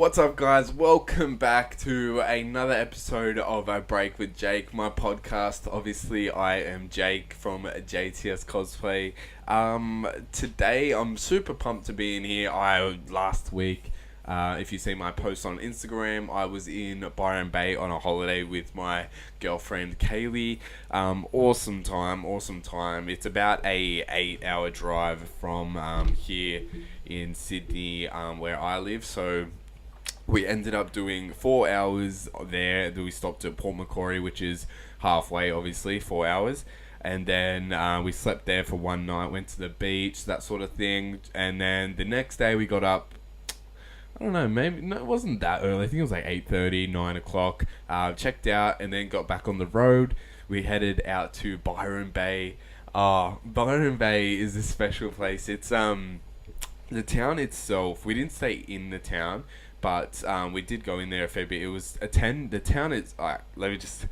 What's up, guys? Welcome back to another episode of A Break with Jake, my podcast. Obviously, I am Jake from JTS Cosplay. Today, I'm super pumped to be in here. Last week, if you see my post on Instagram, I was in Byron Bay on a holiday with my girlfriend Kaylee. Awesome time. It's about a 8-hour drive from here in Sydney, where I live. So we ended up doing 4 hours there. We stopped at Port Macquarie, which is halfway, obviously, 4 hours. And then we slept there for one night, went to the beach, that sort of thing. And then the next day we got up, I don't know, maybe, no, it wasn't that early. I think it was like 8:30, 9 o'clock. Checked out and then got back on the road. We headed out to Byron Bay. Byron Bay is a special place. It's the town itself. We didn't stay in the town, but we did go in there a fair bit. It was the town is, alright, let's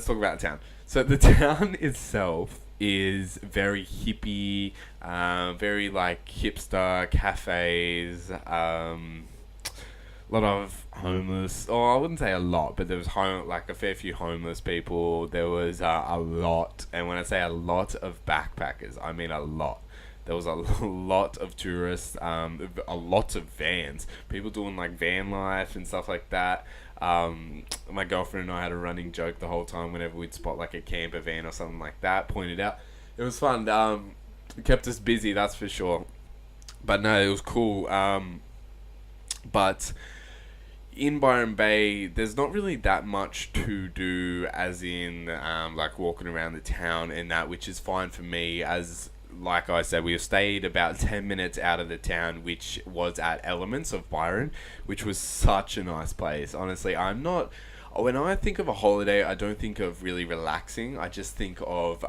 talk about the town. So the town itself is very hippie, very like hipster cafes, a lot of homeless, or I wouldn't say a lot, but there was like a fair few homeless people. There was a lot, and when I say a lot of backpackers, I mean a lot. There was a lot of tourists, a lot of vans, people doing like van life and stuff like that. My girlfriend and I had a running joke the whole time whenever we'd spot like a camper van or something like that, pointed out. It was fun. It kept us busy, that's for sure. But no, it was cool. But in Byron Bay, there's not really that much to do, as in like walking around the town and that, which is fine for me. As like I said, we stayed about 10 minutes out of the town, which was at Elements of Byron, which was such a nice place. Honestly, when I think of a holiday, I don't think of really relaxing. I just think of,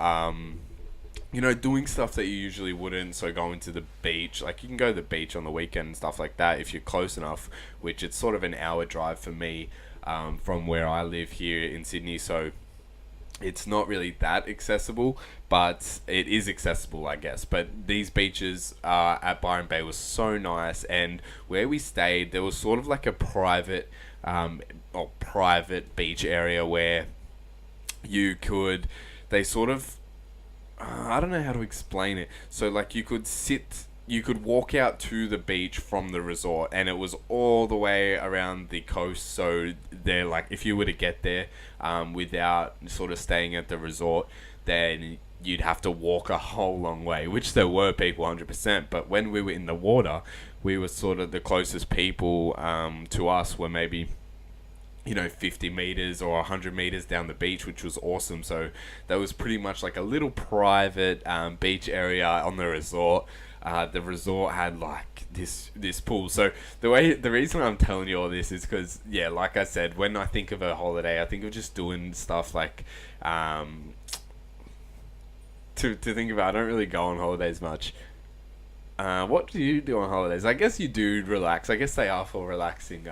doing stuff that you usually wouldn't. So going to the beach, like you can go to the beach on the weekend and stuff like that if you're close enough, which it's sort of an hour drive for me from where I live here in Sydney. So it's not really that accessible, but it is accessible, I guess. But these beaches at Byron Bay was so nice, and where we stayed, there was sort of like a private beach area where they sort of, I don't know how to explain it. So like you could walk out to the beach from the resort, and it was all the way around the coast. So they're like, if you were to get there without sort of staying at the resort, then you'd have to walk a whole long way, which there were people 100%. But when we were in the water, we were sort of the closest people to us were maybe 50 meters or 100 meters down the beach, which was awesome. So that was pretty much like a little private beach area on the resort. The resort had like this pool. So the reason I'm telling you all this is because, yeah, like I said, when I think of a holiday, I think of just doing stuff like to think about. I don't really go on holidays much. What do you do on holidays? I guess you do relax. I guess they are for relaxing.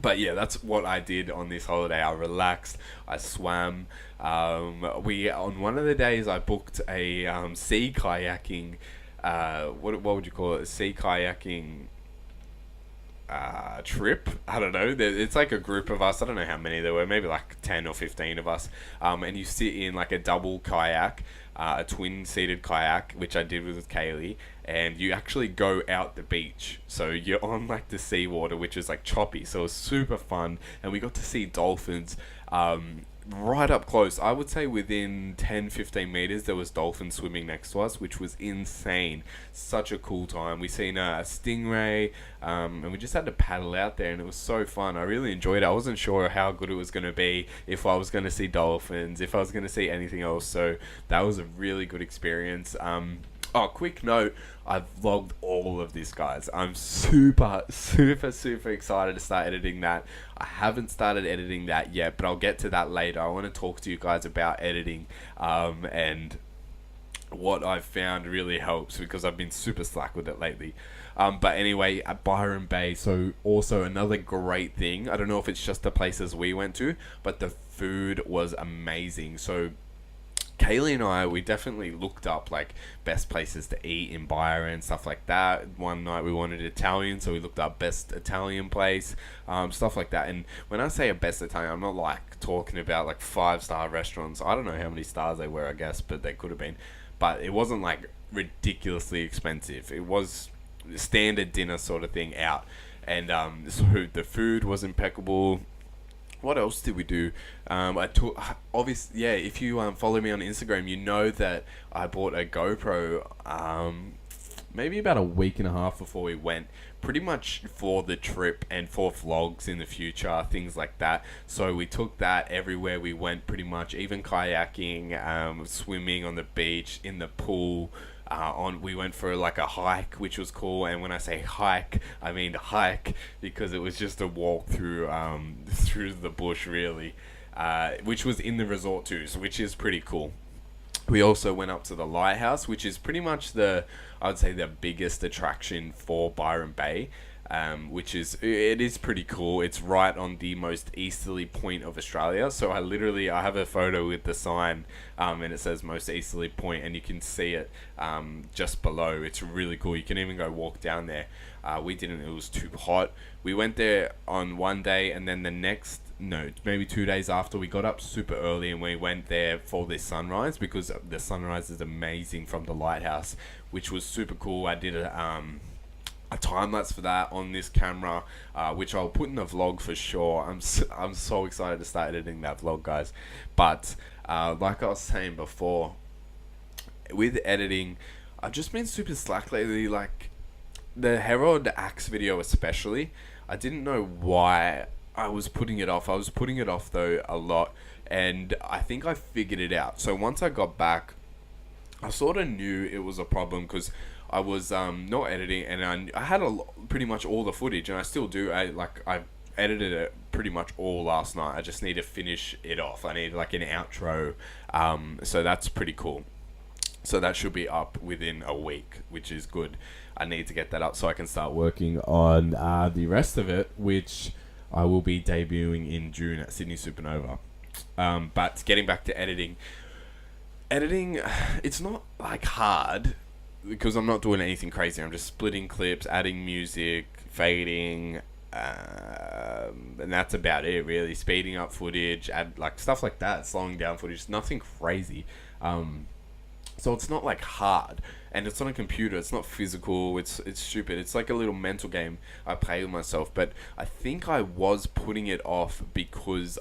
But yeah, that's what I did on this holiday. I relaxed. I swam. On one of the days, I booked a sea kayaking. What would you call it? Sea kayaking trip. I don't know. It's like a group of us. I don't know how many there were. Maybe like 10 or 15 of us. And you sit in like a double kayak, a twin-seated kayak, which I did with Kaylee, and you actually go out the beach. So you're on like the seawater, which is like choppy. So it was super fun, and we got to see dolphins right up close. I would say within 10-15 meters there was dolphins swimming next to us, which was insane. Such a cool time. We seen a stingray, and we just had to paddle out there, and it was so fun. I really enjoyed it. I wasn't sure how good it was going to be, if I was going to see dolphins, if I was going to see anything else. So that was a really good experience. Quick note, I've vlogged all of this, guys. I'm super excited to start editing that. I haven't started editing that yet, but I'll get to that later. I want to talk to you guys about editing and what I've found really helps, because I've been super slack with it lately. But anyway, at Byron Bay, so also another great thing, I don't know if it's just the places we went to, but the food was amazing. So Kaylee and I, we definitely looked up like best places to eat in Byron, stuff like that. One night we wanted Italian, so we looked up best Italian place, stuff like that. And when I say a best Italian, I'm not like talking about like 5-star restaurants. I don't know how many stars they were, I guess, but they could have been. But it wasn't like ridiculously expensive. It was standard dinner sort of thing out, and so the food was impeccable. What else did we do? I took, obviously, yeah, if you follow me on Instagram, you know that I bought a GoPro maybe about a week and a half before we went, pretty much for the trip and for vlogs in the future, things like that. So we took that everywhere we went, pretty much, even kayaking, swimming on the beach, in the pool. We went for like a hike, which was cool, and when I say hike, I mean hike, because it was just a walk through through the bush, really, which was in the resort too, so which is pretty cool. We also went up to the lighthouse, which is pretty much I would say the biggest attraction for Byron Bay. Which it is pretty cool. It's right on the most easterly point of Australia. So I have a photo with the sign, and it says most easterly point, and you can see it just below. It's really cool. You can even go walk down there. We didn't. It was too hot. We went there on one day, and then maybe 2 days after, we got up super early and we went there for the sunrise, because the sunrise is amazing from the lighthouse, which was super cool. I did a time lapse for that on this camera, which I'll put in the vlog for sure. I'm so excited to start editing that vlog, guys. But like I was saying before, with editing, I've just been super slack lately. Like the Herod Axe video especially, I didn't know why I was putting it off. I was putting it off though a lot, and I think I figured it out. So once I got back, I sort of knew it was a problem, because I was not editing, and I had pretty much all the footage, and I still do. I edited it pretty much all last night. I just need to finish it off. I need like an outro, so that's pretty cool. So that should be up within a week, which is good. I need to get that up so I can start working on the rest of it, which I will be debuting in June at Sydney Supernova. But getting back to editing, it's not like hard, because I'm not doing anything crazy. I'm just splitting clips, adding music, fading, and that's about it, really. Speeding up footage, add like stuff like that, slowing down footage, nothing crazy. So it's not like hard, and it's on a computer. It's not physical. It's stupid. It's like a little mental game I play with myself. But I think I was putting it off because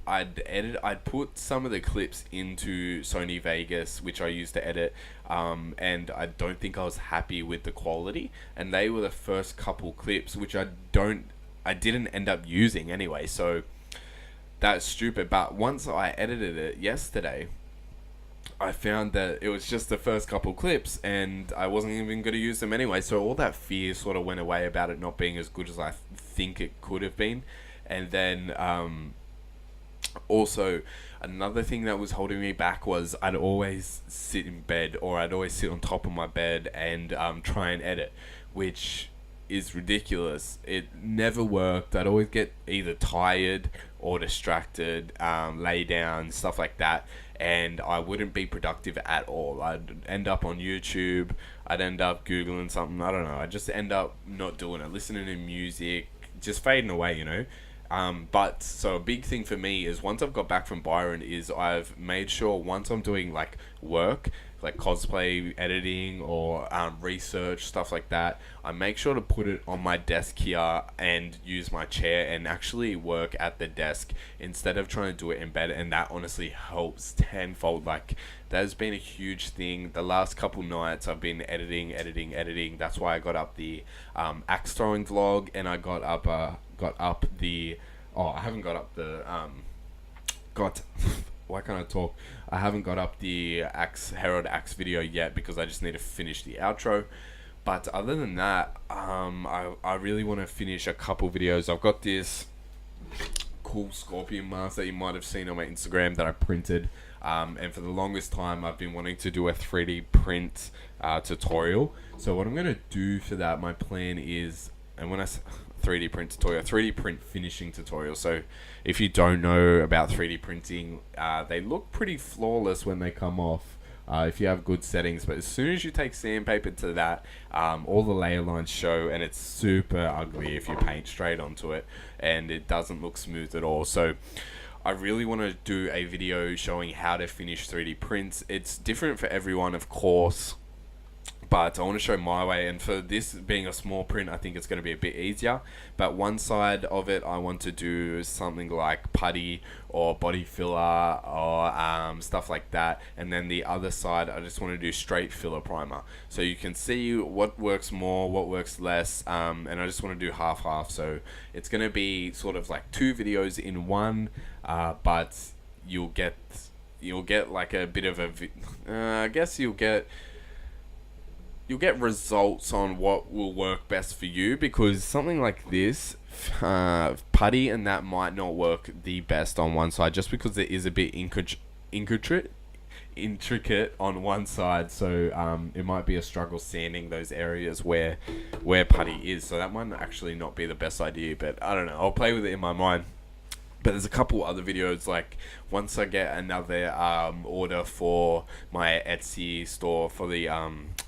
I'd put some of the clips into Sony Vegas, which I used to edit, and I don't think I was happy with the quality, and they were the first couple clips, which I didn't end up using anyway, so that's stupid. But once I edited it yesterday, I found that it was just the first couple clips, and I wasn't even going to use them anyway, so all that fear sort of went away about it not being as good as I think it could have been. And then also, another thing that was holding me back was I'd always sit in bed, or I'd always sit on top of my bed and try and edit, which is ridiculous. It never worked. I'd always get either tired or distracted, lay down, stuff like that, and I wouldn't be productive at all. I'd end up on YouTube, I'd end up Googling something, I don't know, I'd just end up not doing it, listening to music, just fading away, you know. But so a big thing for me is, once I've got back from Byron, is I've made sure once I'm doing like work, like cosplay editing or research, stuff like that, I make sure to put it on my desk here and use my chair and actually work at the desk instead of trying to do it in bed. And that honestly helps tenfold. Like, that has been a huge thing. The last couple nights I've been editing. That's why I got up the axe throwing vlog, and I got up the I haven't got up the why can't I talk? I haven't got up the Herod Axe video yet, because I just need to finish the outro. But other than that, I really want to finish a couple videos. I've got this cool scorpion mask that you might have seen on my Instagram that I printed, and for the longest time I've been wanting to do a 3D print tutorial. So what I'm going to do for that, my plan is, and when I 3D print tutorial, 3D print finishing tutorial. So if you don't know about 3D printing, they look pretty flawless when they come off. If you have good settings, but as soon as you take sandpaper to that, all the layer lines show, and it's super ugly if you paint straight onto it, and it doesn't look smooth at all. So I really want to do a video showing how to finish 3D prints. It's different for everyone, of course, but I want to show my way, and for this being a small print, I think it's going to be a bit easier. But one side of it, I want to do something like putty or body filler or stuff like that, and then the other side, I just want to do straight filler primer, so you can see what works more, what works less, and I just want to do half-half. So it's going to be sort of like 2 videos in one, but you'll get like a bit of a I guess you'll get results on what will work best for you, because something like this, putty and that might not work the best on one side, just because it is a bit intricate on one side. So it might be a struggle sanding those areas where putty is. So that might actually not be the best idea, but I don't know. I'll play with it in my mind. But there's a couple other videos, like once I get another order for my Etsy store for the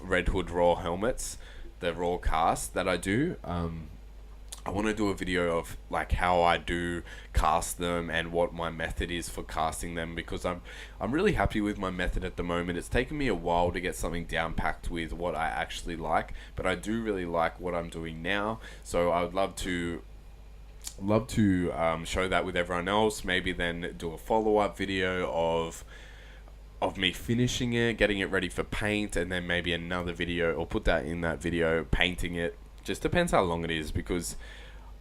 Red Hood Raw helmets, the raw cast that I do, I want to do a video of like how I do cast them and what my method is for casting them, because I'm really happy with my method at the moment. It's taken me a while to get something down packed with what I actually like, but I do really like what I'm doing now. So I would love to show that with everyone else. Maybe then do a follow-up video of me finishing it, getting it ready for paint, and then maybe another video, or put that in that video, painting it. Just depends how long it is, because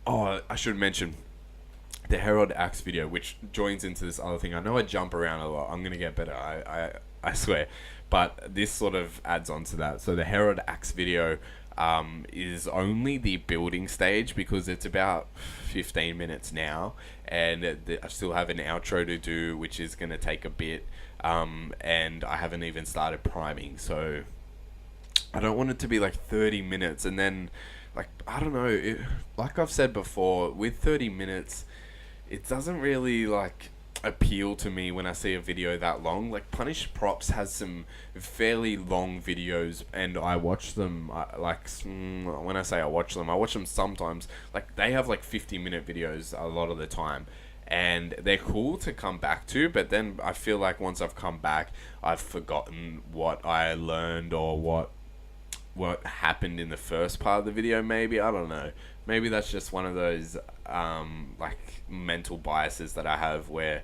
I should mention the Herald Axe video, which joins into this other thing. I know I jump around a lot. I'm gonna get better, I swear, but this sort of adds on to that. So the Herald Axe video is only the building stage, because it's about 15 minutes now, and I still have an outro to do, which is going to take a bit, and I haven't even started priming, so I don't want it to be like 30 minutes and then, like, I don't know, like I've said before, with 30 minutes it doesn't really like appeal to me when I see a video that long. Like Punished Props has some fairly long videos, and I watch them when I say I watch them sometimes, like they have like 50-minute videos a lot of the time, and they're cool to come back to, but then I feel like once I've come back, I've forgotten what I learned or what happened in the first part of the video. Maybe, I don't know, maybe that's just one of those like mental biases that I have, where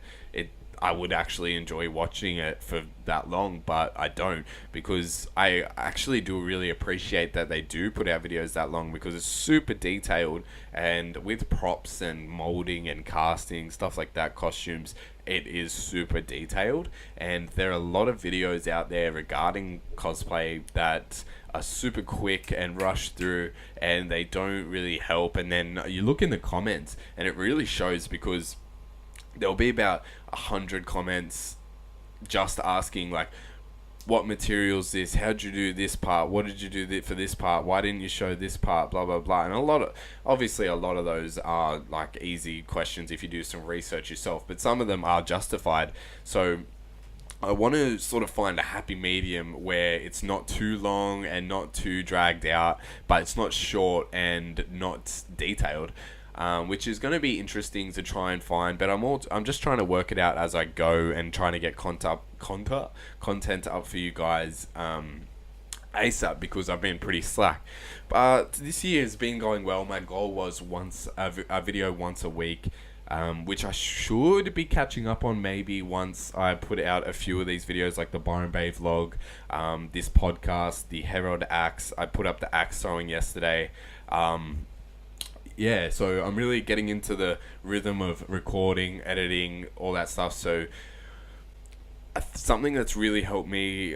I would actually enjoy watching it for that long, but I don't, because I actually do really appreciate that they do put out videos that long, because it's super detailed, and with props and molding and casting, stuff like that, costumes, it is super detailed. And there are a lot of videos out there regarding cosplay that are super quick and rushed through, and they don't really help. And then you look in the comments and it really shows, because there'll be about 100 comments just asking like, what material's this, how'd you do this part, what did you do for this part, why didn't you show this part, blah blah blah. And obviously a lot of those are like easy questions if you do some research yourself, but some of them are justified. So I want to sort of find a happy medium where it's not too long and not too dragged out, but it's not short and not detailed, which is going to be interesting to try and find. But I'm just trying to work it out as I go, and trying to get content up for you guys ASAP, because I've been pretty slack. But this year has been going well. My goal was a video once a week, which I should be catching up on maybe once I put out a few of these videos, like the Byron Bay vlog, this podcast, the Herald Axe. I put up the axe throwing yesterday. Yeah, so I'm really getting into the rhythm of recording, editing, all that stuff. So something that's really helped me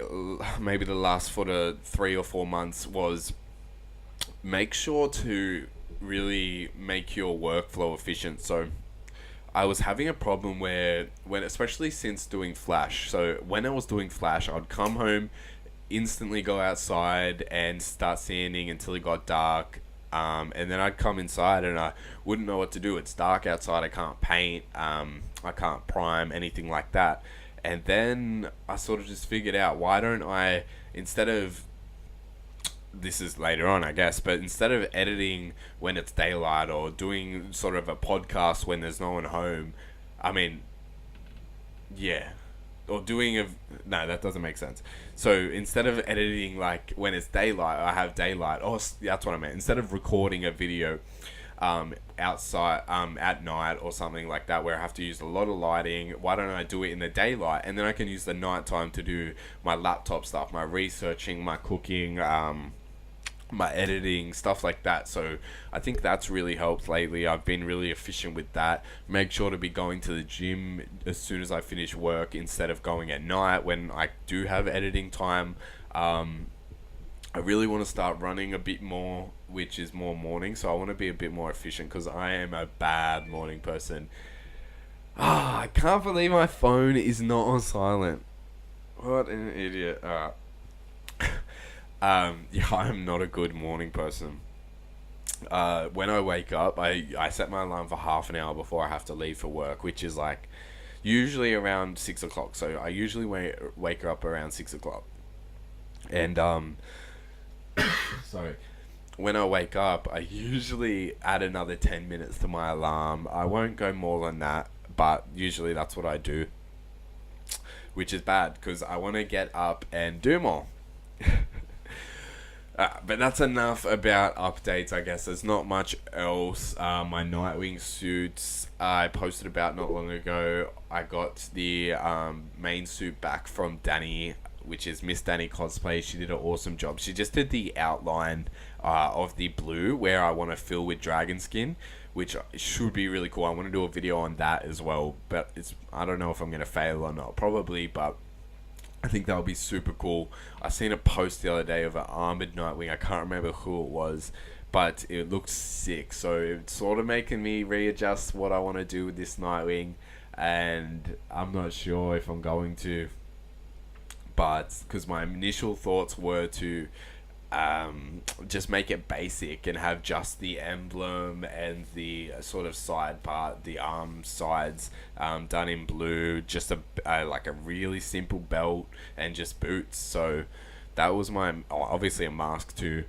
maybe the last 3 or 4 months was make sure to really make your workflow efficient. So I was having a problem especially since doing Flash. So when I was doing Flash, I'd come home, instantly go outside and start sanding until it got dark, and then I'd come inside and I wouldn't know what to do. It's dark outside. I can't paint. I can't prime, anything like that. And then I sort of just figured out, why don't I, instead of, this is later on, I guess, but instead of editing when it's daylight or doing sort of a podcast when there's no one home, I mean, yeah, or doing a, no, that doesn't make sense. So instead of editing like when it's daylight, I have daylight. Oh, that's what I meant. Instead of recording a video outside at night or something like that, where I have to use a lot of lighting, why don't I do it in the daylight, and then I can use the nighttime to do my laptop stuff, my researching, my cooking, my editing, stuff like that. So I think that's really helped lately. I've been really efficient with that. Make sure to be going to the gym as soon as I finish work instead of going at night when I do have editing time. I really want to start running a bit more, which is more morning, so I want to be a bit more efficient because I am a bad morning person. I can't believe my phone is not on silent. What an idiot. Yeah, I'm not a good morning person. When I wake up, I set my alarm for half an hour before I have to leave for work, which is like usually around 6 o'clock. So I usually wake up around 6 o'clock. And, sorry. When I wake up, I usually add another 10 minutes to my alarm. I won't go more than that, but usually that's what I do. Which is bad, because I want to get up and do more. But that's enough about updates, I guess. There's not much else. My Nightwing suits I posted about not long ago. I got the main suit back from Danny, which is Miss Danny Cosplay. She did an awesome job. She just did the outline of the blue where I want to fill with dragon skin, which should be really cool. I want to do a video on that as well, but I don't know if I'm going to fail or not. Probably, but I think that would be super cool. I seen a post the other day of an armored Nightwing. I can't remember who it was, but it looked sick. So it's sort of making me readjust what I want to do with this Nightwing, and I'm not sure if I'm going to. But because my initial thoughts were to just make it basic and have just the emblem and the sort of side part, the arm sides, done in blue, just like a really simple belt and just boots. So that was obviously a mask too.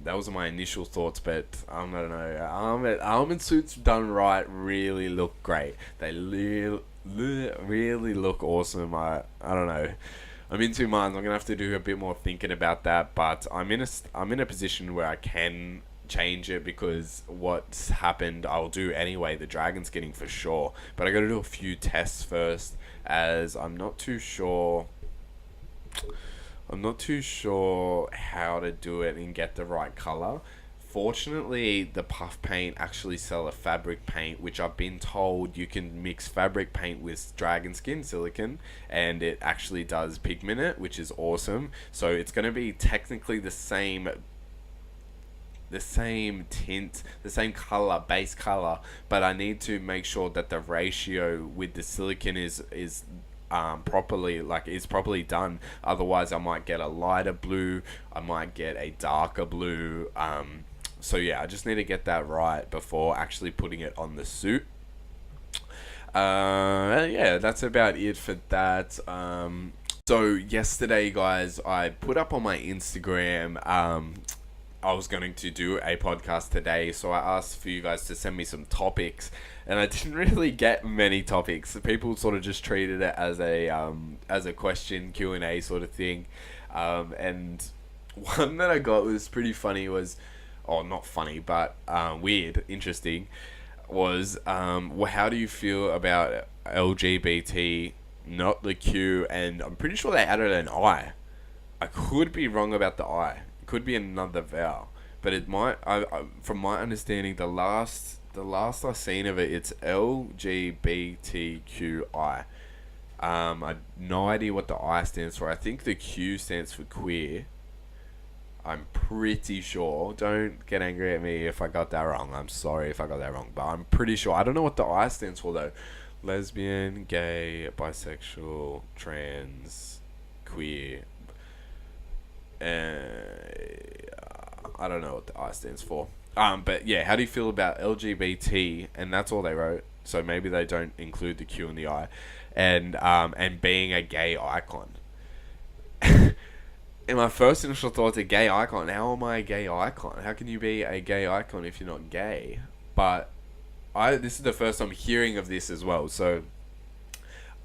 That was my initial thoughts, but I don't know. Armored suits done right really look great. They really look awesome. I don't know. I'm in two minds. I'm gonna have to do a bit more thinking about that, but I'm in a position where I can change it, because what's happened I'll do anyway. The dragon skinning for sure, but I got to do a few tests first, as I'm not too sure how to do it and get the right color. Fortunately, the puff paint actually sell a fabric paint, which I've been told you can mix fabric paint with dragon skin silicone, and it actually does pigment it, which is awesome. So it's going to be technically the same tint, the same color, base color, but I need to make sure that the ratio with the silicone is properly done. Otherwise, I might get a lighter blue, I might get a darker blue. So yeah, I just need to get that right before actually putting it on the suit. Yeah, that's about it for that. So yesterday, guys, I put up on my Instagram, I was going to do a podcast today, so I asked for you guys to send me some topics, and I didn't really get many topics. People sort of just treated it as a question Q&A sort of thing, and one that I got was pretty funny. Not funny, but weird, interesting, was how do you feel about LGBT, not the Q, and I'm pretty sure they added an I. I could be wrong about the I. It could be another vowel, but it might. From my understanding, the last I've seen of it, it's LGBTQI. I have no idea what the I stands for. I think the Q stands for queer. I'm pretty sure. Don't get angry at me if I got that wrong. I'm sorry if I got that wrong, but I'm pretty sure. I don't know what the I stands for though. Lesbian, gay, bisexual, trans, queer. I I don't know what the I stands for. But yeah, how do you feel about LGBT? And that's all they wrote. So maybe they don't include the Q and the I, and being a gay icon. And my first initial thoughts, a gay icon. How am I a gay icon? How can you be a gay icon if you're not gay? But this is the first I'm hearing of this as well. So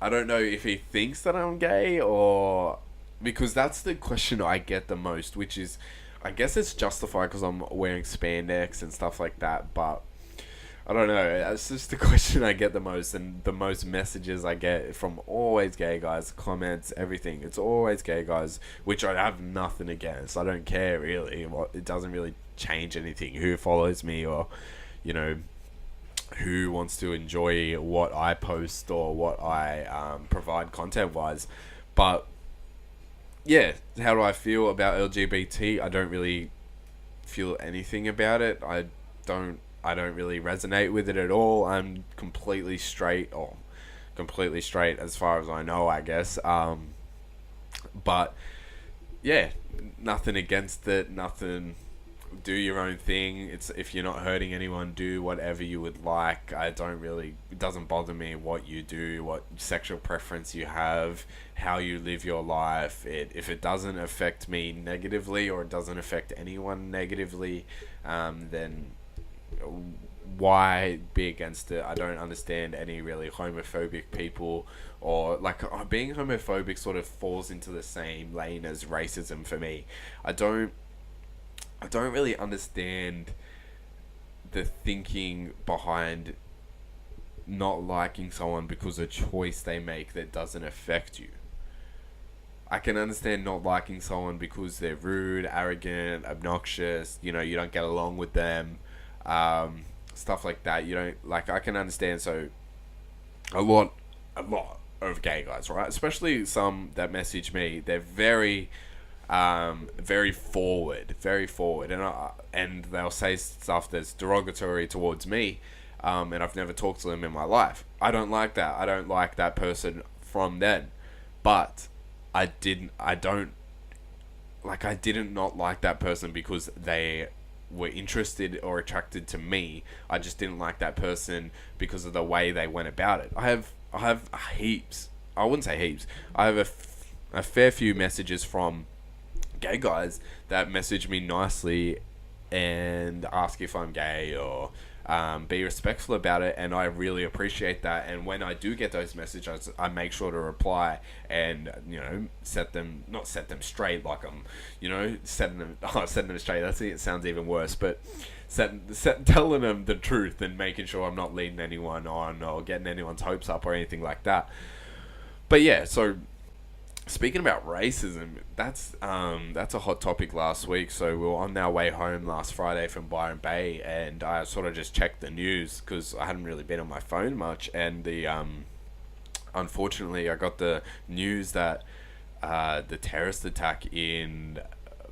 I don't know if he thinks that I'm gay, or because that's the question I get the most, which is, I guess it's justified because I'm wearing spandex and stuff like that, but I don't know. That's just the question I get the most, and the most messages I get from always gay guys, comments, everything. It's always gay guys, which I have nothing against. I don't care really. It doesn't really change anything. Who follows me, or, you know, who wants to enjoy what I post or what I provide content wise. But yeah, how do I feel about LGBT? I don't really feel anything about it. I don't really resonate with it at all. I'm completely straight as far as I know, I guess. But yeah, nothing against it, nothing. Do your own thing. It's, if you're not hurting anyone, do whatever you would like. It doesn't bother me what you do, what sexual preference you have, how you live your life. If it doesn't affect me negatively, or it doesn't affect anyone negatively, then why be against it? I don't understand any really homophobic people, or like, being homophobic sort of falls into the same lane as racism for me. I don't really understand the thinking behind not liking someone because of a choice they make that doesn't affect you. I can understand not liking someone because they're rude, arrogant, obnoxious, you don't get along with them, stuff like that. I can understand. So a lot of gay guys, right? Especially some that message me, they're very forward, and they'll say stuff that's derogatory towards me, and I've never talked to them in my life. I don't like that. I don't like that person from then, but I didn't not like that person because they were interested or attracted to me. I just didn't like that person because of the way they went about it. I have heaps. I wouldn't say heaps. I have a fair few messages from gay guys that message me nicely and ask if I'm gay, or be respectful about it, and I really appreciate that. And when I do get those messages, I make sure to reply and not set them straight, like I'm setting them straight. It sounds even worse, but telling them the truth and making sure I'm not leading anyone on or getting anyone's hopes up or anything like that. But yeah, so speaking about racism, that's a hot topic last week. So we were on our way home last Friday from Byron Bay, and I sort of just checked the news because I hadn't really been on my phone much. And unfortunately, I got the news that the terrorist attack in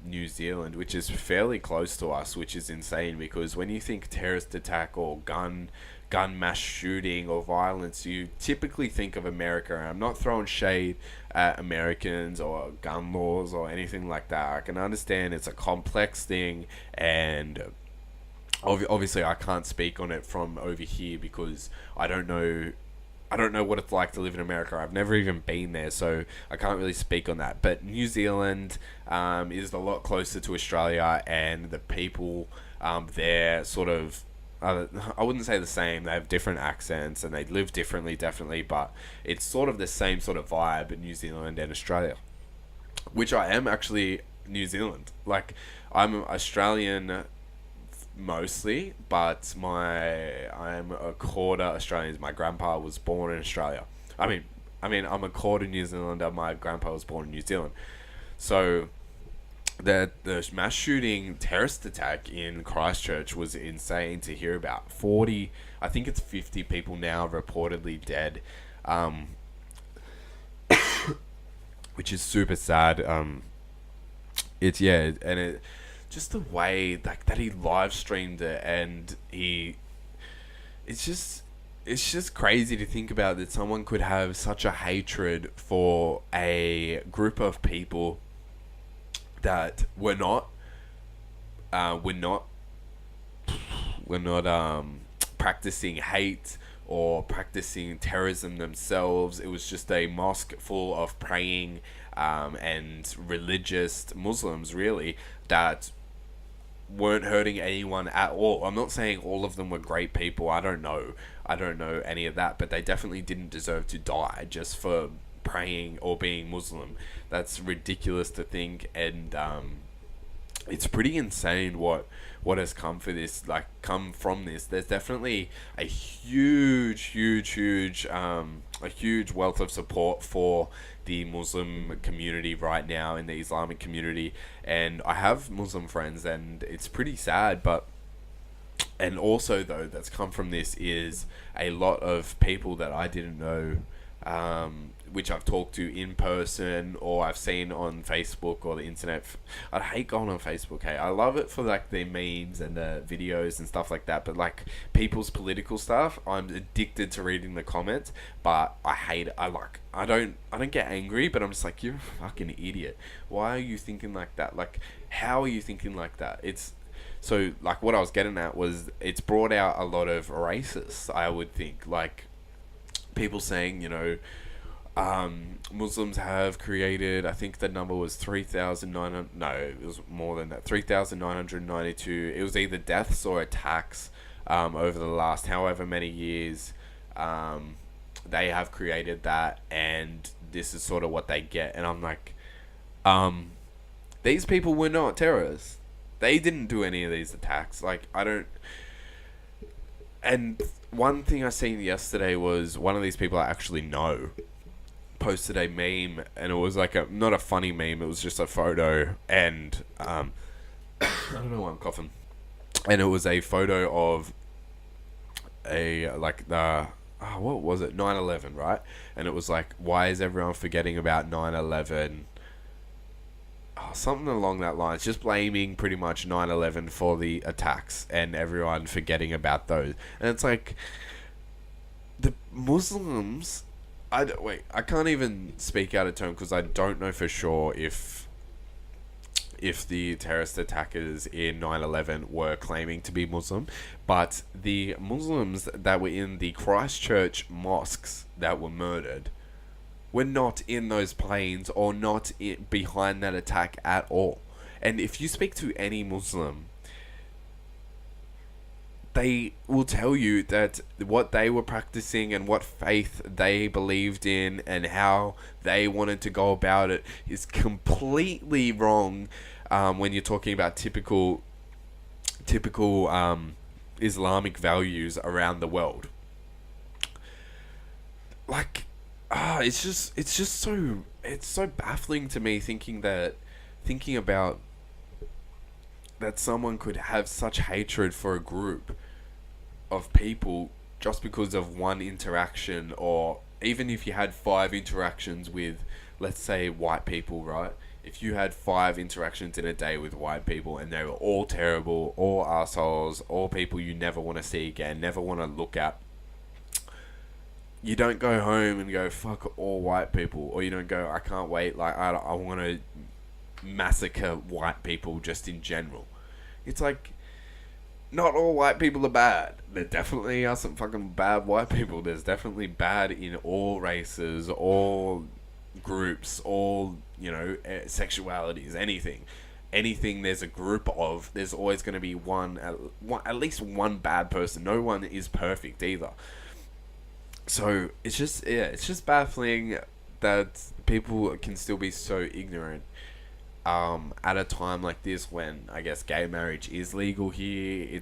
New Zealand, which is fairly close to us, which is insane, because when you think terrorist attack or gun mass shooting or violence, you typically think of America. And I'm not throwing shade at Americans or gun laws or anything like that. I can understand it's a complex thing, and obviously I can't speak on it from over here because I don't know what it's like to live in America. I've never even been there, so I can't really speak on that. But New Zealand is a lot closer to Australia, and the people there sort of, I wouldn't say the same. They have different accents and they live differently, definitely, but it's sort of the same sort of vibe in New Zealand and Australia, which I am actually New Zealand. Like, I'm Australian mostly, but I'm a quarter Australian. My grandpa was born in Australia. I mean, I'm a quarter New Zealander. My grandpa was born in New Zealand. So the mass shooting terrorist attack in Christchurch was insane to hear about. 40, I think it's 50 people now reportedly dead, which is super sad. It's, yeah, and it just the way that he live streamed it, and it's just crazy to think about that someone could have such a hatred for a group of people that were not we're not practicing hate or practicing terrorism themselves. It was just a mosque full of praying and religious Muslims, really, that weren't hurting anyone at all. I'm not saying all of them were great people. I don't know any of that, but they definitely didn't deserve to die just for praying or being Muslim. That's ridiculous to think, and it's pretty insane what has come from this. There's definitely a huge wealth of support for the Muslim community right now, in the Islamic community, and I have Muslim friends, and it's pretty sad. And also, though, that's come from this is a lot of people that I didn't know, which I've talked to in person or I've seen on Facebook or the internet. I hate going on Facebook. Hey, I love it for like the memes and the videos and stuff like that. But like people's political stuff, I'm addicted to reading the comments. But I hate it. I don't get angry, but I'm just like, you're a fucking idiot. Why are you thinking like that? Like, how are you thinking like that? So like what I was getting at was it's brought out a lot of racists, I would think. Like people saying, Muslims have created, I think the number was 3,900, no, it was more than that, 3,992. It was either deaths or attacks over the last however many years. They have created that, and this is sort of what they get. And I'm like, these people were not terrorists. They didn't do any of these attacks. Like, I don't... And one thing I seen yesterday was one of these people I actually know posted a meme, and it was like not a funny meme, it was just a photo, and I don't know why I'm coughing, and it was a photo of what was it, 9/11, right? And it was like, why is everyone forgetting about 9/11? Something along that line. It's just blaming pretty much 9/11 for the attacks and everyone forgetting about those. And it's like, the Muslims... I can't even speak out of turn because I don't know for sure if the terrorist attackers in 9/11 were claiming to be Muslim, but the Muslims that were in the Christchurch mosques that were murdered were not in those planes or not behind that attack at all. And if you speak to any Muslim, they will tell you that what they were practicing and what faith they believed in and how they wanted to go about it is completely wrong when you're talking about typical Islamic values around the world. Like, it's so baffling to me thinking about that someone could have such hatred for a group of people just because of one interaction, or even if you had 5 interactions with, let's say, white people, right? If you had 5 interactions in a day with white people and they were all terrible, all assholes, all people you never want to see again, never want to look at, you don't go home and go, fuck all white people, or you don't go, I can't wait, like, I want to massacre white people just in general. It's like, not all white people are bad. There definitely are some fucking bad white people. There's definitely bad in all races, all groups, all, sexualities, anything there's a group of, there's always going to be at least one bad person. No one is perfect either. So it's just baffling that people can still be so ignorant at a time like this when I guess gay marriage is legal here.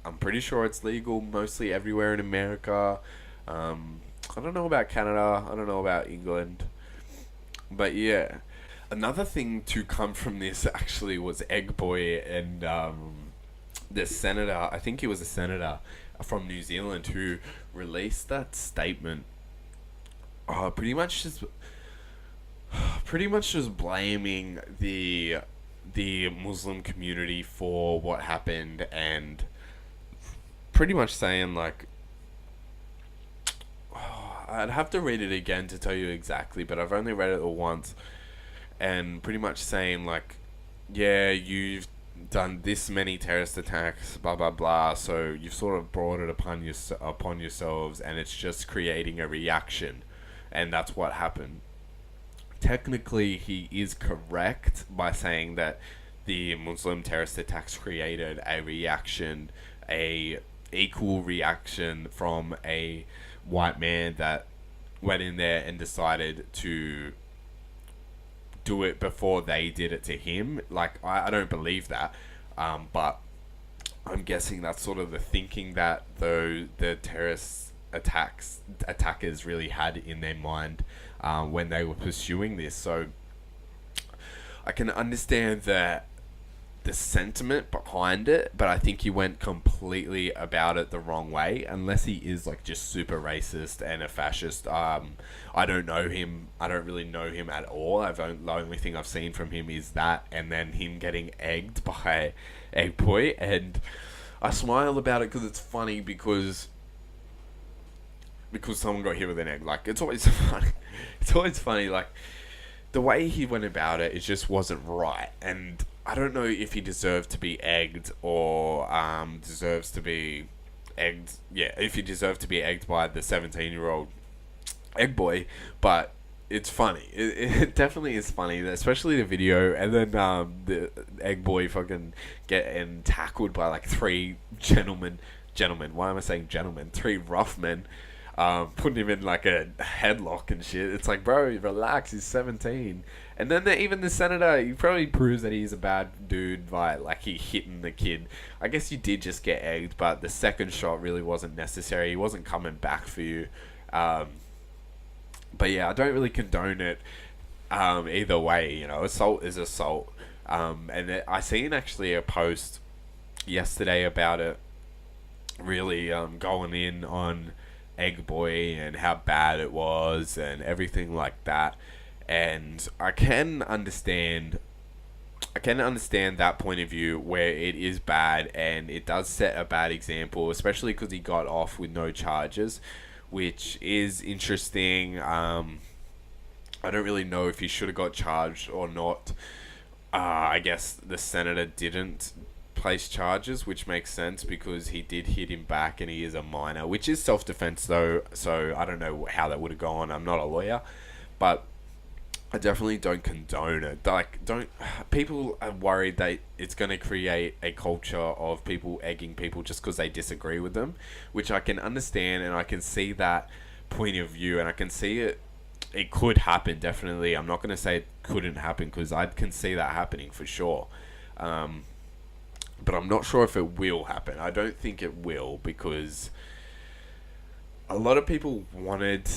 I'm pretty sure it's legal mostly everywhere in America. I don't know about Canada. I don't know about England. But yeah. Another thing to come from this actually was Egg Boy and the senator, I think he was a senator from New Zealand, who released that statement pretty much just blaming the Muslim community for what happened, and pretty much saying like, I'd have to read it again to tell you exactly, but I've only read it once, and pretty much saying like, yeah, you've done this many terrorist attacks, blah blah blah. So you've sort of brought it upon yourselves, and it's just creating a reaction, and that's what happened. Technically, he is correct by saying that the Muslim terrorist attacks created a reaction, a equal reaction from a white man that went in there and decided to do it before they did it to him. Like, I don't believe that, but I'm guessing that's sort of the thinking that the terrorist attackers really had in their mind when they were pursuing this. So I can understand the sentiment behind it, but I think he went completely about it the wrong way. Unless he is like just super racist and a fascist. I don't know him. I don't really know him at all. The only thing I've seen from him is that, and then him getting egged by Egg Boy, and I smile about it because it's funny because someone got hit with an egg. Like, it's always funny. It's always funny. Like, the way he went about it just wasn't right, and I don't know if he deserved to be egged or deserves to be egged. Yeah, if he deserved to be egged by the 17-year-old Egg Boy, but it's funny. It definitely is funny, especially the video, and then the Egg Boy fucking getting tackled by like three gentlemen. Why am I saying gentlemen? Three rough men. Putting him in like a headlock and shit. It's like, bro, relax, he's 17. And then even the senator, he probably proves that he's a bad dude by like he hitting the kid. I guess you did just get egged, but the second shot really wasn't necessary. He wasn't coming back for you. But yeah, I don't really condone it either way. You know, assault is assault. I seen actually a post yesterday about it, really going in on Egg Boy and how bad it was and everything like that. And I can understand that point of view where it is bad and it does set a bad example, especially because he got off with no charges, which is interesting. I don't really know if he should have got charged or not. I guess the senator didn't place charges, which makes sense because he did hit him back and he is a minor, which is self-defense though, so I don't know how that would have gone. I'm not a lawyer, but I definitely don't condone it. Like, people are worried that it's going to create a culture of people egging people just because they disagree with them, which I can understand, and I can see that point of view, and I can see it could happen, definitely. I'm not going to say it couldn't happen because I can see that happening for sure. But I'm not sure if it will happen. I don't think it will, because a lot of people wanted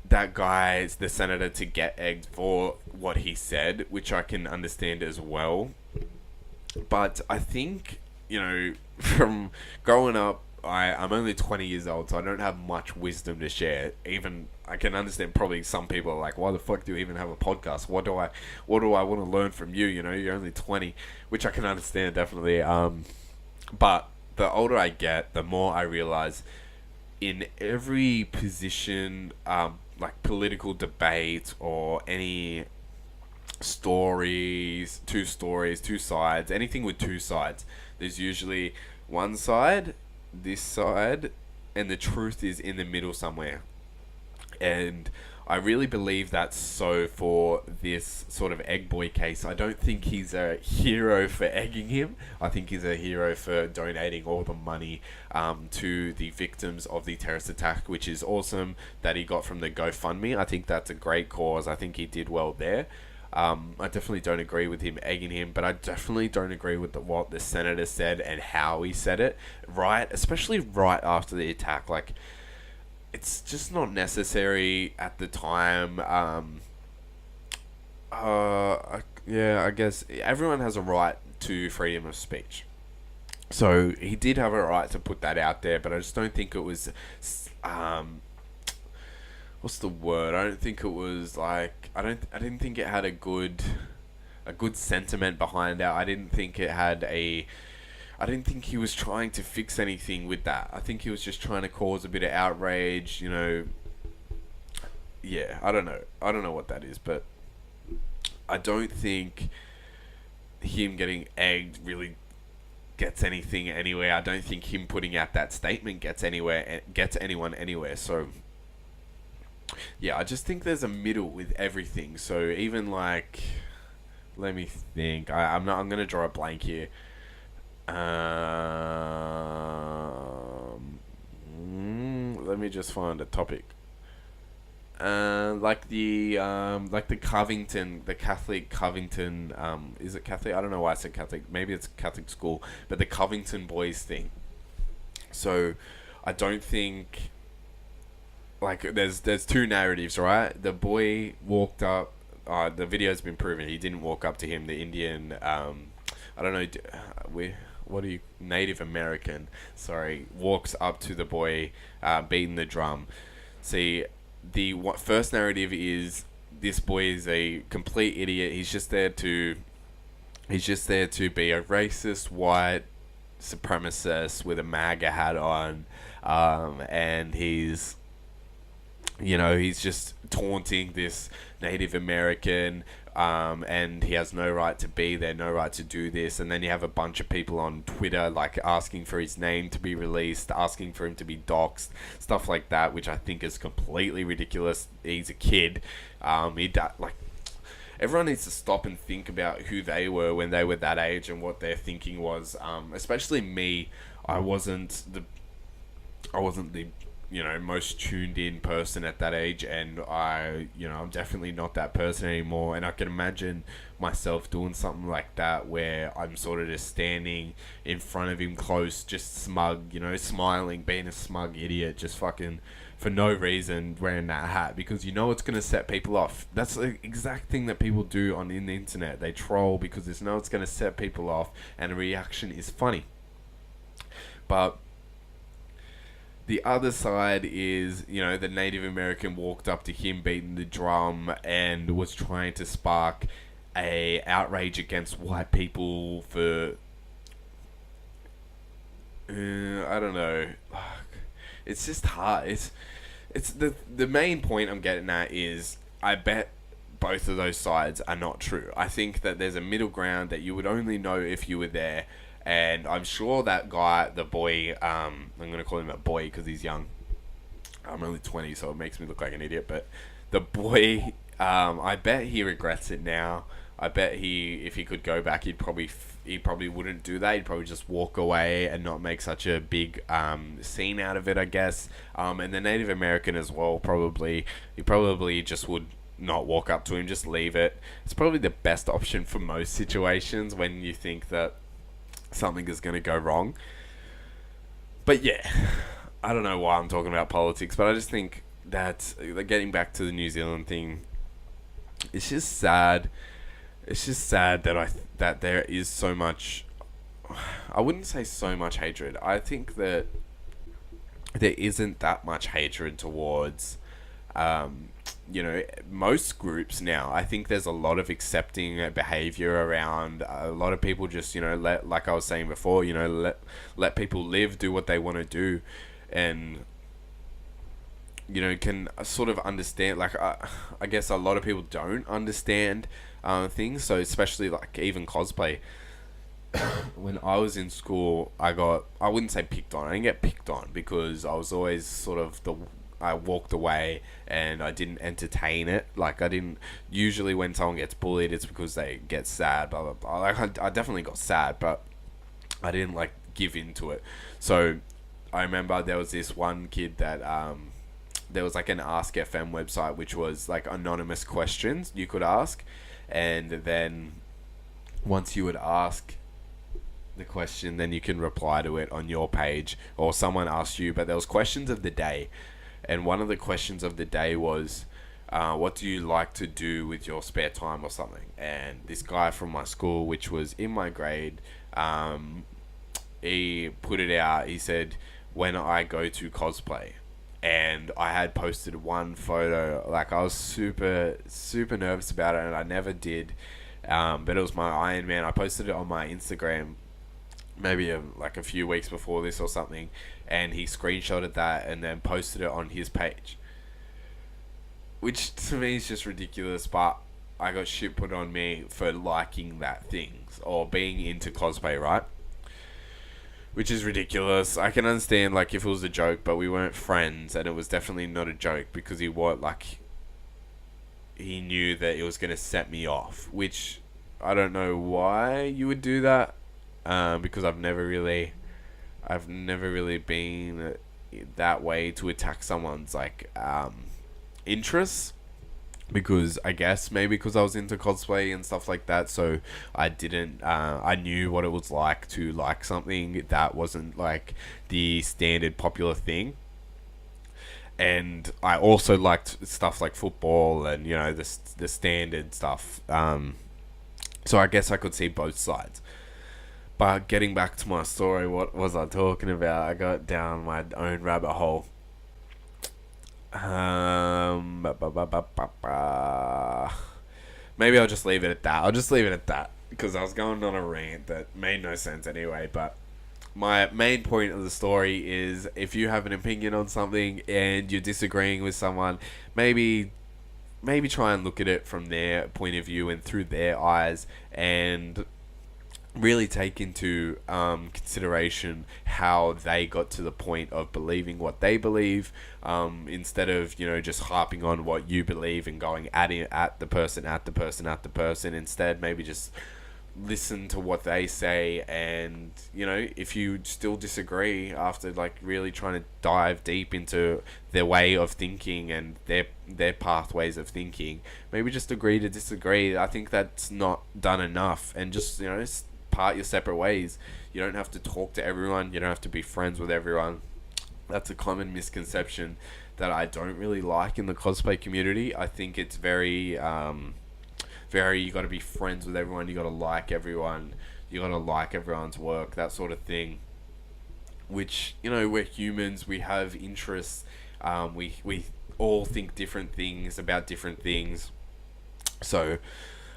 that guy, the senator, to get egged for what he said, which I can understand as well. But I think, from growing up, I'm only 20 years old, so I don't have much wisdom to share. Even I can understand probably some people are like, why the fuck do you even have a podcast? What do I want to learn from you? You're only 20, which I can understand definitely. But the older I get, the more I realize in every position, like political debate or any stories, two sides, anything with two sides, there's usually one side, this side, and the truth is in the middle somewhere. And I really believe that's so for this sort of Egg Boy case. I don't think he's a hero for egging him. I think he's a hero for donating all the money to the victims of the terrorist attack, which is awesome that he got from the GoFundMe. I think that's a great cause. I think he did well there. I definitely don't agree with him egging him, but I definitely don't agree with what the senator said and how he said it. Right, especially right after the attack. Like, it's just not necessary at the time. I guess everyone has a right to freedom of speech. So he did have a right to put that out there, but I just don't think it was, what's the word? I don't think it was like, I didn't think it had a good sentiment behind it. I didn't think he was trying to fix anything with that. I think he was just trying to cause a bit of outrage, Yeah, I don't know what that is, but I don't think him getting egged really gets anything anywhere. I don't think him putting out that statement gets anyone anywhere. So yeah, I just think there's a middle with everything. So even like, let me think. I'm gonna draw a blank here. Let me just find a topic. Like the Covington, the Catholic Covington, is it Catholic? I don't know why I said Catholic. Maybe it's Catholic school, but the Covington boys thing. So, I don't think, like, there's two narratives, right? The boy walked up. The video's been proven he didn't walk up to him. The Indian, I don't know, what are you, Native American? Sorry, walks up to the boy, beating the drum. See, first narrative is this boy is a complete idiot. He's just there to be a racist white supremacist with a MAGA hat on, and he's just taunting this Native American, and he has no right to be there, no right to do this. And then you have a bunch of people on Twitter like asking for his name to be released, asking for him to be doxxed, stuff like that, which I think is completely ridiculous. He's a kid. Everyone needs to stop and think about who they were when they were that age and what their thinking was. Especially me, I wasn't the most tuned in person at that age, and I'm definitely not that person anymore. And I can imagine myself doing something like that, where I'm sort of just standing in front of him close, just smug, smiling, being a smug idiot, just fucking for no reason wearing that hat, because it's going to set people off. That's the exact thing that people do in the internet. They troll because it's going to set people off, and a reaction is funny. But the other side is, the Native American walked up to him beating the drum and was trying to spark a outrage against white people for, I don't know. It's just hard. It's the main point I'm getting at is, I bet both of those sides are not true. I think that there's a middle ground that you would only know if you were there. And I'm sure that guy, the boy, I'm going to call him a boy because he's young. I'm only 20, so it makes me look like an idiot. But the boy, I bet he regrets it now. I bet if he could go back, he probably wouldn't do that. He'd probably just walk away and not make such a big scene out of it, I guess. And the Native American as well, he probably just would not walk up to him, just leave it. It's probably the best option for most situations when you think that something is going to go wrong. But yeah, I don't know why I'm talking about politics, but I just think that, getting back to the New Zealand thing, it's just sad. It's just sad that there is so much, I wouldn't say so much hatred. I think that there isn't that much hatred towards most groups now. I think there's a lot of accepting behavior around. A lot of people just, like I was saying before, let people live, do what they want to do, and can sort of understand. Like, I guess a lot of people don't understand things. So especially like even cosplay. When I was in school, I wouldn't say picked on. I didn't get picked on because I was always sort of I walked away and I didn't entertain it. Like, I didn't, usually when someone gets bullied, it's because they get sad, blah, blah, blah. Like, I definitely got sad, but I didn't, give into it. So, I remember there was this one kid that, there was, an Ask FM website, which was, anonymous questions you could ask. And then, once you would ask the question, then you can reply to it on your page, or someone asked you. But there was questions of the day. And one of the questions of the day was, what do you like to do with your spare time or something? And this guy from my school, which was in my grade, he put it out. He said, when I go to cosplay. And I had posted one photo. I was super, super nervous about it, and I never did. But it was my Iron Man. I posted it on my Instagram maybe a few weeks before this or something, and he screenshotted that and then posted it on his page, which to me is just ridiculous. But I got shit put on me for liking that things or being into cosplay, right? Which is ridiculous. I can understand like if it was a joke, but we weren't friends, and it was definitely not a joke because he knew that it was gonna set me off. Which I don't know why you would do that, because I've never really been that way to attack someone's interests, because I guess maybe because I was into cosplay and stuff like that, so I knew what it was like to like something that wasn't like the standard popular thing. And I also liked stuff like football and the standard stuff. So I guess I could see both sides. But getting back to my story, what was I talking about? I got down my own rabbit hole. Maybe I'll just leave it at that. I'll just leave it at that because I was going on a rant that made no sense anyway. But my main point of the story is if you have an opinion on something and you're disagreeing with someone, maybe try and look at it from their point of view and through their eyes, and really take into consideration how they got to the point of believing what they believe, instead of just harping on what you believe and going at the person. Instead, maybe just listen to what they say, and if you still disagree after like really trying to dive deep into their way of thinking and their pathways of thinking, maybe just agree to disagree. I think that's not done enough, and just part your separate ways. You don't have to talk to everyone, you don't have to be friends with everyone. That's a common misconception that I don't really like in the cosplay community. I think it's very you got to be friends with everyone, you got to like everyone, you got to like everyone's work, that sort of thing. Which we're humans, we have interests, we all think different things about different things. So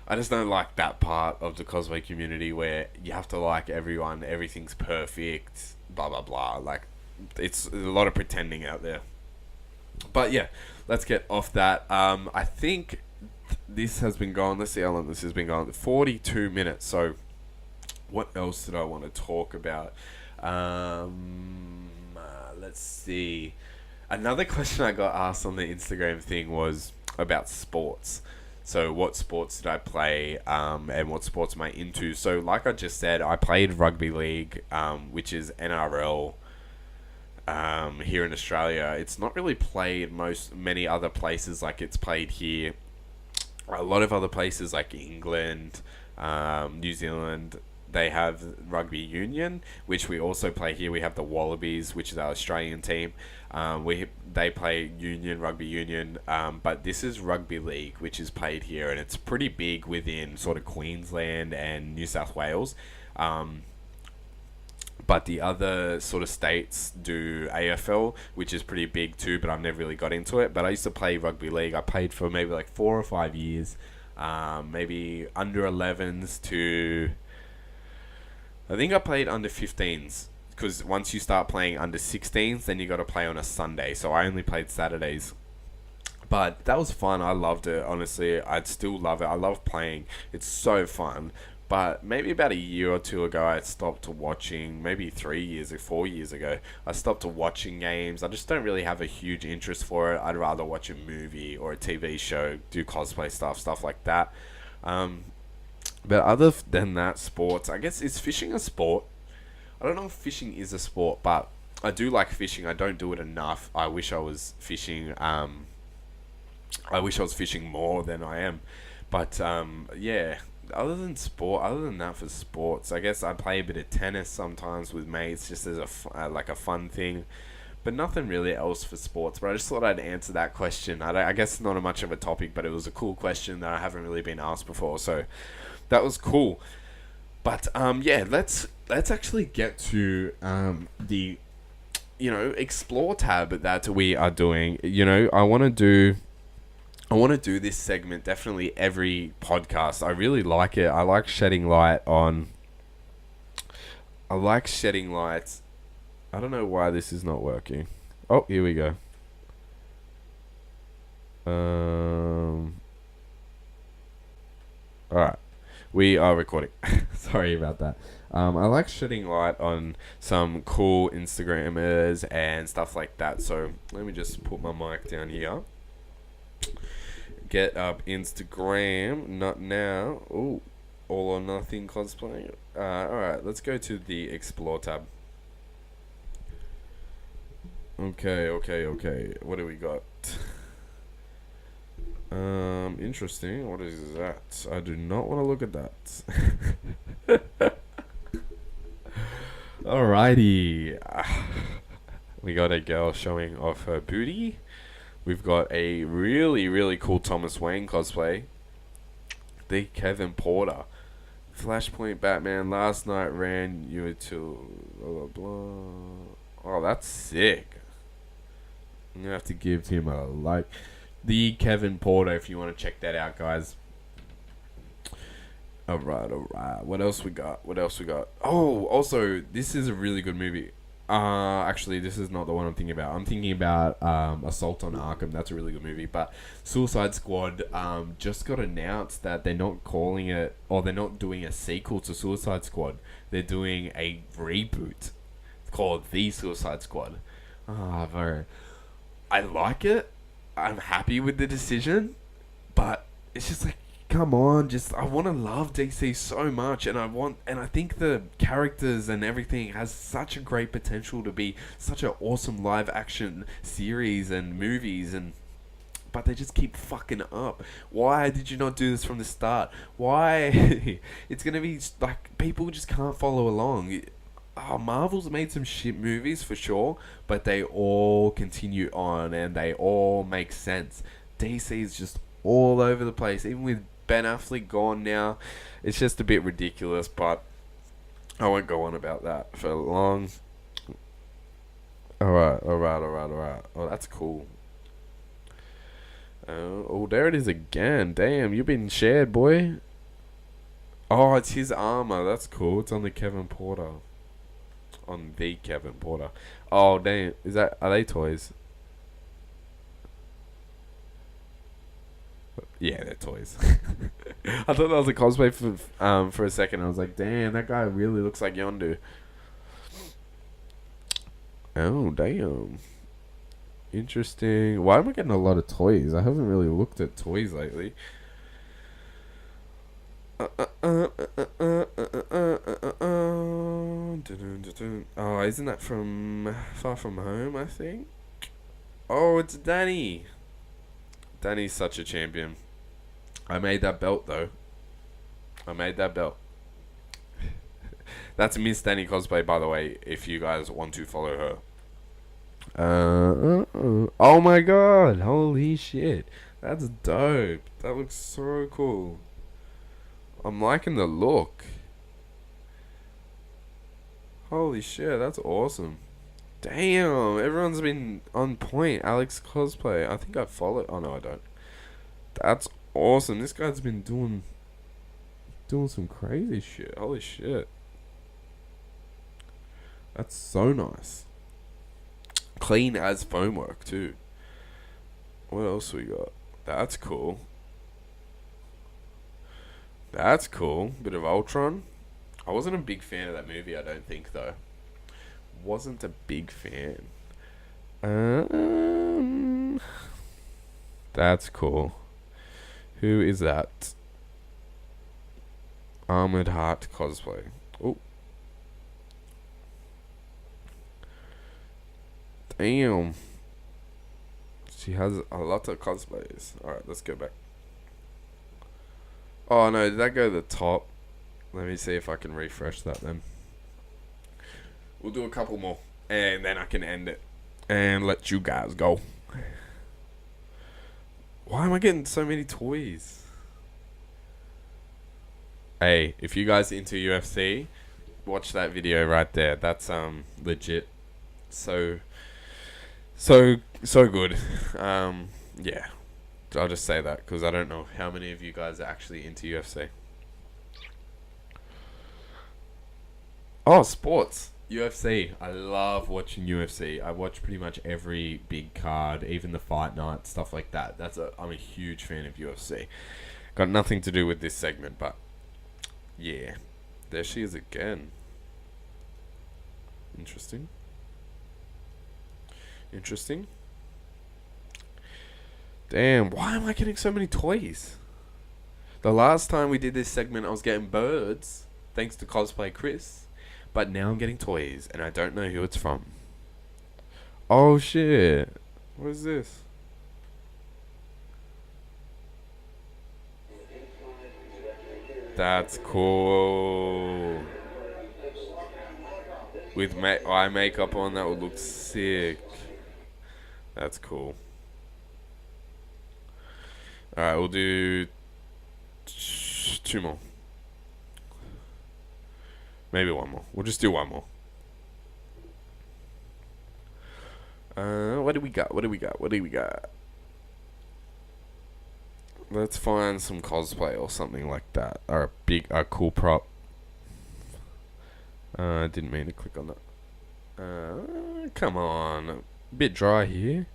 I just don't like that part of the cosplay community where you have to like everyone, everything's perfect, blah blah blah. Like, it's a lot of pretending out there. But yeah, let's get off that. I think this has been going, let's see how long this has been going, 42 minutes. So what else did I want to talk about? Let's see. Another question I got asked on the Instagram thing was about sports. So what sports did I play, and what sports am I into? So like I just said, I played rugby league, which is NRL, here in Australia. It's not really played many other places like it's played here. A lot of other places like England, New Zealand, they have rugby union, which we also play here. We have the Wallabies, which is our Australian team. They play rugby union, but this is rugby league, which is played here, and it's pretty big within sort of Queensland and New South Wales. But the other sort of states do AFL, which is pretty big too, but I've never really got into it. But I used to play rugby league. I played for maybe like 4 or 5 years, maybe under 11s to, I think I played under 15s, because once you start playing under 16s, then you got to play on a Sunday. So I only played Saturdays. But that was fun. I loved it. Honestly, I'd still love it. I love playing. It's so fun. But maybe about a year or two ago, I stopped watching. Maybe 3 years or 4 years ago, I stopped watching games. I just don't really have a huge interest for it. I'd rather watch a movie or a TV show, do cosplay stuff like that. But other than that, sports, I guess, is fishing a sport? I don't know if fishing is a sport, but I do like fishing. I don't do it enough. I wish I was fishing. I wish I was fishing more than I am. But yeah, other than that for sports, I guess I play a bit of tennis sometimes with mates, just as a fun thing. But nothing really else for sports. But I just thought I'd answer that question. I guess not much of a topic, but it was a cool question that I haven't really been asked before. So that was cool. But yeah, let's actually get to the explore tab that we are doing. I want to do this segment definitely every podcast. I really like it. I like shedding light. I don't know why this is not working. Oh, here we go. Alright. We are recording. Sorry about that. I like shedding light on some cool Instagrammers and stuff like that. So let me just put my mic down here. Get up Instagram. Not now. Ooh. All or nothing cosplay. Alright, let's go to the Explore tab. Okay. What do we got? Interesting. What is that? I do not want to look at that. Alrighty. We got a girl showing off her booty. We've got a really cool Thomas Wayne cosplay. The Kevin Porter. Flashpoint Batman last night ran you to blah blah blah. Oh, that's sick. I'm gonna have to give him a like. The Kevin Porter, if you want to check that out, guys. Alright. What else we got? Oh, also, this is a really good movie. Actually, this is not the one I'm thinking about. I'm thinking about Assault on Arkham. That's a really good movie. But Suicide Squad just got announced that they're not calling it, or they're not doing a sequel to Suicide Squad. They're doing a reboot called The Suicide Squad. Bro. I like it. I'm happy with the decision, but it's just like, come on, I want to love DC so much, and I think the characters and everything has such a great potential to be such an awesome live action series and movies, but they just keep fucking up. Why did you not do this from the start? Why? It's gonna be like, people just can't follow along. Marvel's made some shit movies for sure, but they all continue on and they all make sense. DC is just all over the place, even with Ben Affleck gone now. It's just a bit ridiculous, but I won't go on about that for long. Alright. Oh, that's cool. Oh, there it is again. Damn, you've been shared, boy. Oh, it's his armor. That's cool. It's on the Kevin Porter. On the Kevin Porter. Oh, damn. Are they toys? Yeah, they're toys. I thought that was a cosplay for a second. I was like, damn, that guy really looks like Yondu. Oh, damn. Interesting. Why am I getting a lot of toys? I haven't really looked at toys lately. Oh, isn't that from Far From Home, I think? Oh, it's Danny. Danny's such a champion. I made that belt, though. That's Miss Danny Cosplay, by the way, if you guys want to follow her. Oh my god. Holy shit. That's dope. That looks so cool. I'm liking the look. Holy shit, that's awesome. Damn, everyone's been on point. Alex Cosplay. I think I follow. Oh no, I don't. That's awesome. This guy's been doing some crazy shit. Holy shit. That's so nice. Clean as foam work too. What else we got? That's cool. Bit of Ultron. I wasn't a big fan of that movie, I don't think, though. Wasn't a big fan. That's cool. Who is that? Armored Heart cosplay. Oh. Damn. She has a lot of cosplays. Alright, let's go back. Oh no, did that go to the top? Let me see if I can refresh that then. We'll do a couple more, and then I can end it and let you guys go. Why am I getting so many toys? Hey, if you guys are into UFC, watch that video right there. That's legit. So good. Yeah. I'll just say that because I don't know how many of you guys are actually into UFC. Oh, sports. UFC. I love watching UFC. I watch pretty much every big card, even the fight night, stuff like that. I'm a huge fan of UFC. Got nothing to do with this segment, but yeah. There she is again. Interesting. Damn, why am I getting so many toys? The last time we did this segment, I was getting birds, thanks to Cosplay Chris. But now I'm getting toys, and I don't know who it's from. Oh shit. What is this? That's cool. With eye makeup on, that would look sick. That's cool. Alright, we'll do 2 more. Maybe 1 more. We'll just do 1 more. What do we got? Let's find some cosplay or something like that. Or a cool prop. I didn't mean to click on that. Come on. A bit dry here.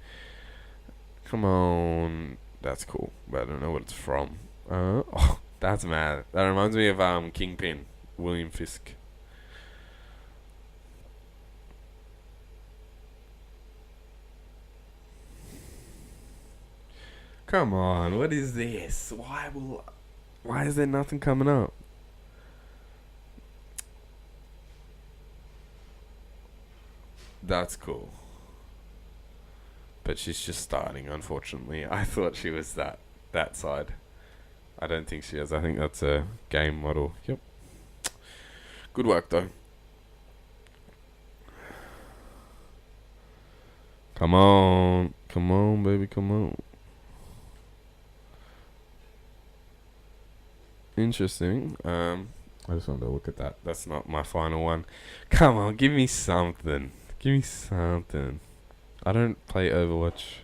Come on. That's cool, but I don't know what it's from. Oh, that's mad. That reminds me of Kingpin, William Fisk. Come on, what is this? Why is there nothing coming up? That's cool. But she's just starting, unfortunately. I thought she was that side. I don't think she is. I think that's a game model. Yep. Good work, though. Come on. Come on, baby, come on. Interesting. I just wanted to look at that. That's not my final one. Come on, give me something. Give me something. I don't play Overwatch.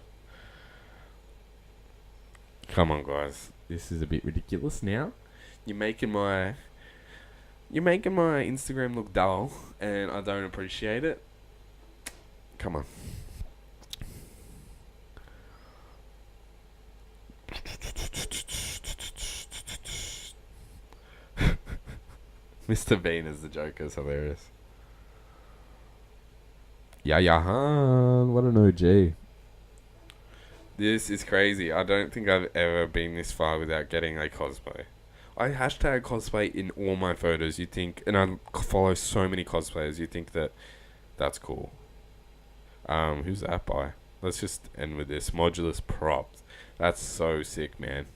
Come on, guys. This is a bit ridiculous now. You're making my Instagram look dull, and I don't appreciate it. Come on. Mr. Bean as the Joker is hilarious. Yeah, what an OG. This is crazy. I don't think I've ever been this far without getting a cosplay. I hashtag cosplay in all my photos. You think, and I follow so many cosplayers. You think that's cool. Who's that by? Let's just end with this. Modulus props. That's so sick, man.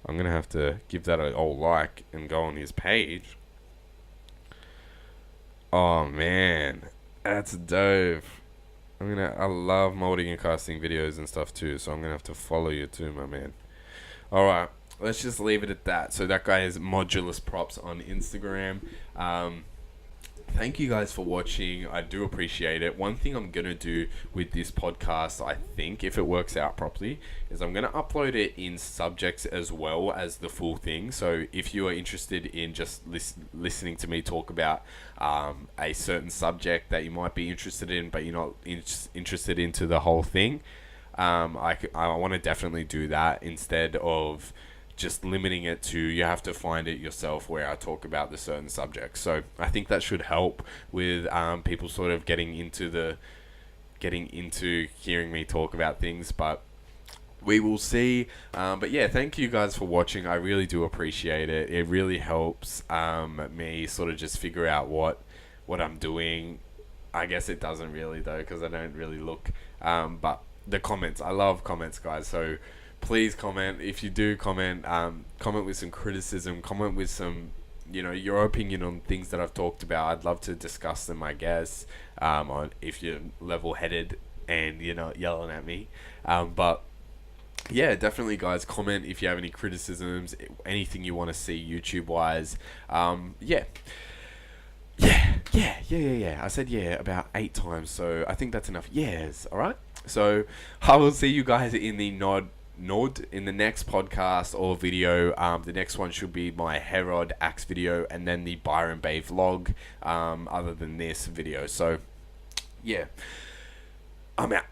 I'm gonna have to give that a old like and go on his page. Oh man, that's dope. I love molding and casting videos and stuff too, so I'm gonna have to follow you too, my man. Alright, let's just leave it at that. So that guy is Modulus Props on Instagram. Thank you guys for watching. I do appreciate it. One thing I'm gonna do with this podcast, I think, if it works out properly, is I'm gonna upload it in subjects as well as the full thing. So if you are interested in just listening to me talk about a certain subject that you might be interested in, but you're not interested into the whole thing, I want to definitely do that instead of just limiting it to you have to find it yourself, where I talk about the certain subjects. So I think that should help with people sort of getting into hearing me talk about things, but we will see. But yeah, thank you guys for watching. I really do appreciate it. It really helps me sort of just figure out what I'm doing. I guess it doesn't really though, because I don't really look. But the comments, I love comments, guys. So please comment. If you do comment, comment with some criticism, comment with some, your opinion on things that I've talked about. I'd love to discuss them, I guess, on if you're level-headed and you're not yelling at me. But yeah, definitely, guys, comment if you have any criticisms, anything you want to see YouTube-wise. Yeah. I said yeah about 8 times, so I think that's enough yes, alright? So I will see you guys in the in the next podcast or video. The next one should be my Herod Axe video, and then the Byron Bay vlog, other than this video. So yeah, I'm out.